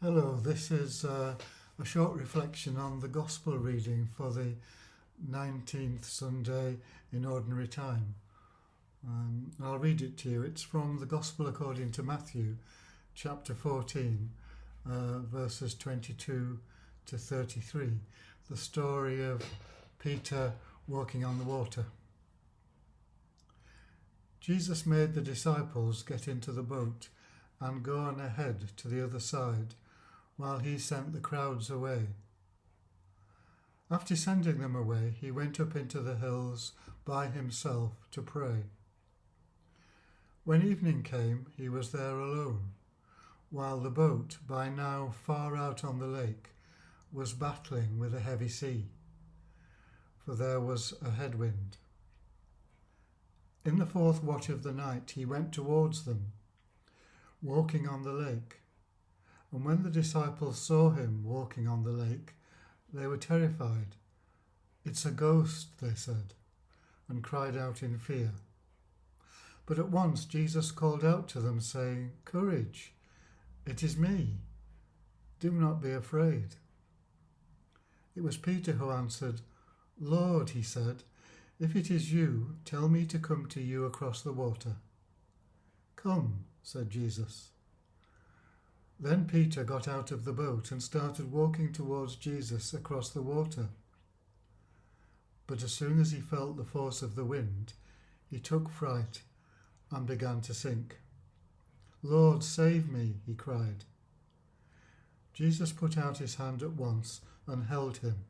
Hello, this is a short reflection on the Gospel reading for the 19th Sunday in Ordinary Time. I'll read it to you. It's from the Gospel according to Matthew, chapter 14, verses 22 to 33, the story of Peter walking on the water. Jesus made the disciples get into the boat and go on ahead to the other side, while he sent the crowds away. After sending them away, he went up into the hills by himself to pray. When evening came, he was there alone, while the boat, by now far out on the lake, was battling with a heavy sea, for there was a headwind. In the fourth watch of the night, he went towards them, walking on the lake. And when the disciples saw him walking on the lake, they were terrified. "It's a ghost," they said, and cried out in fear. But at once Jesus called out to them, saying, "Courage, it is me. Do not be afraid." It was Peter who answered, "Lord," he said, "if it is you, tell me to come to you across the water." "Come," said Jesus. Then Peter got out of the boat and started walking towards Jesus across the water. But as soon as he felt the force of the wind, he took fright and began to sink. "Lord, save me," he cried. Jesus put out his hand at once and held him.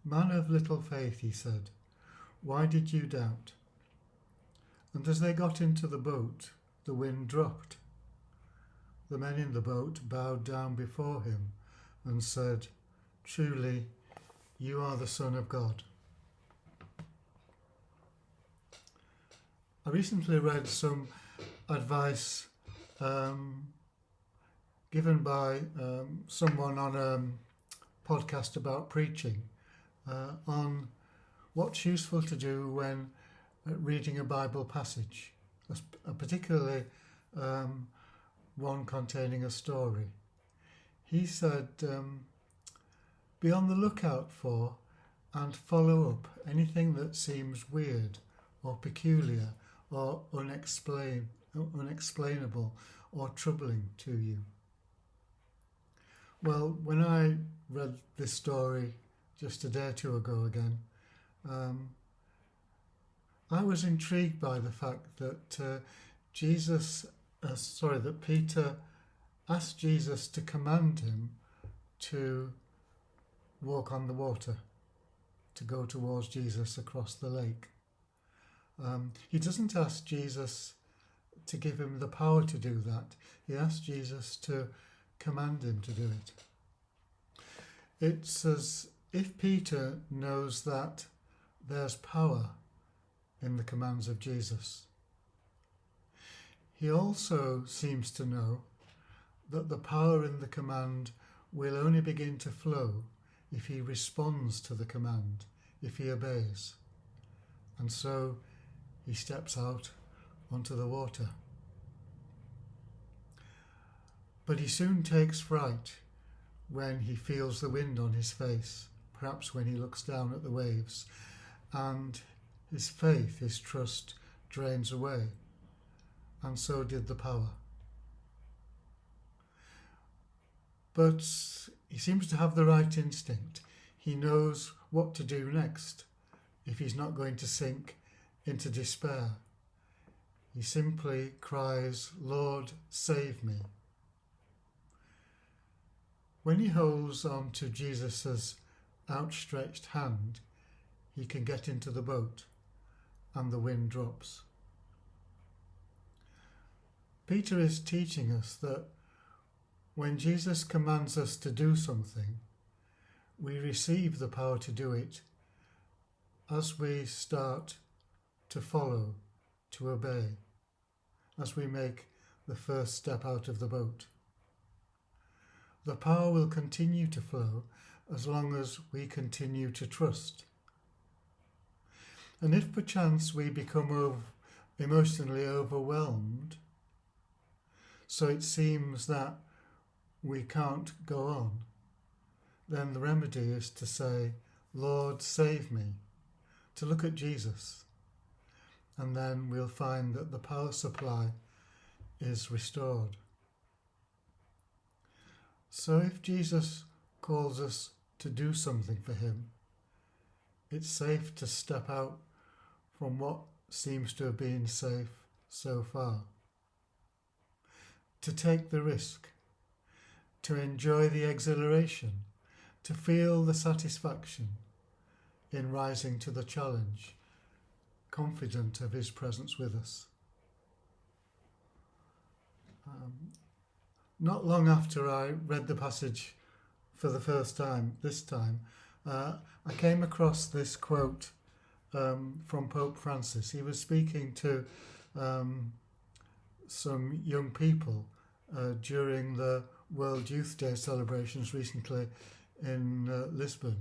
"Man of little faith," he said, "why did you doubt?" And as they got into the boat, the wind dropped. The men in the boat bowed down before him and said, "Truly, you are the Son of God." I recently read some advice given by someone on a podcast about preaching on what's useful to do when reading a Bible passage, particularly one containing a story. He said, be on the lookout for and follow up anything that seems weird or peculiar or unexplainable or troubling to you. Well, when I read this story just a day or two ago again, I was intrigued by the fact that that Peter asked Jesus to command him to walk on the water, to go towards Jesus across the lake. He doesn't ask Jesus to give him the power to do that. He asks Jesus to command him to do it. It's as if Peter knows that there's power in the commands of Jesus. He also seems to know that the power in the command will only begin to flow if he responds to the command, if he obeys. And so he steps out onto the water. But he soon takes fright when he feels the wind on his face, perhaps when he looks down at the waves, and his faith, his trust drains away. And so did the power. But he seems to have the right instinct. He knows what to do next if he's not going to sink into despair. He simply cries, "Lord, save me." When he holds on to Jesus' outstretched hand, he can get into the boat and the wind drops. Peter is teaching us that when Jesus commands us to do something, we receive the power to do it as we start to follow, to obey, as we make the first step out of the boat. The power will continue to flow as long as we continue to trust. And if perchance we become emotionally overwhelmed, so it seems that we can't go on, then the remedy is to say, Lord, save me, to look at Jesus, and then we'll find that the power supply is restored. So if Jesus calls us to do something for him, it's safe to step out from what seems to have been safe so far, to take the risk, to enjoy the exhilaration, to feel the satisfaction in rising to the challenge, confident of his presence with us. Not long after I read the passage for the first time, I came across this quote from Pope Francis. He was speaking to some young people during the World Youth Day celebrations recently in Lisbon.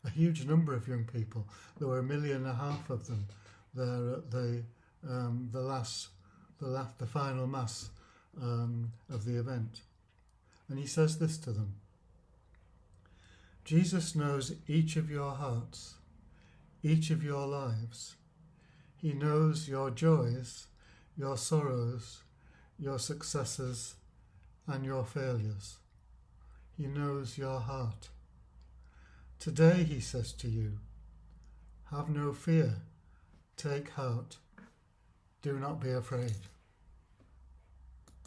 A huge number of young people. There were 1.5 million of them there at the final mass of the event. And he says this to them: Jesus knows each of your hearts, each of your lives. He knows your joys, your sorrows, your successes, and your failures. He knows your heart. Today, he says to you, have no fear, take heart, do not be afraid.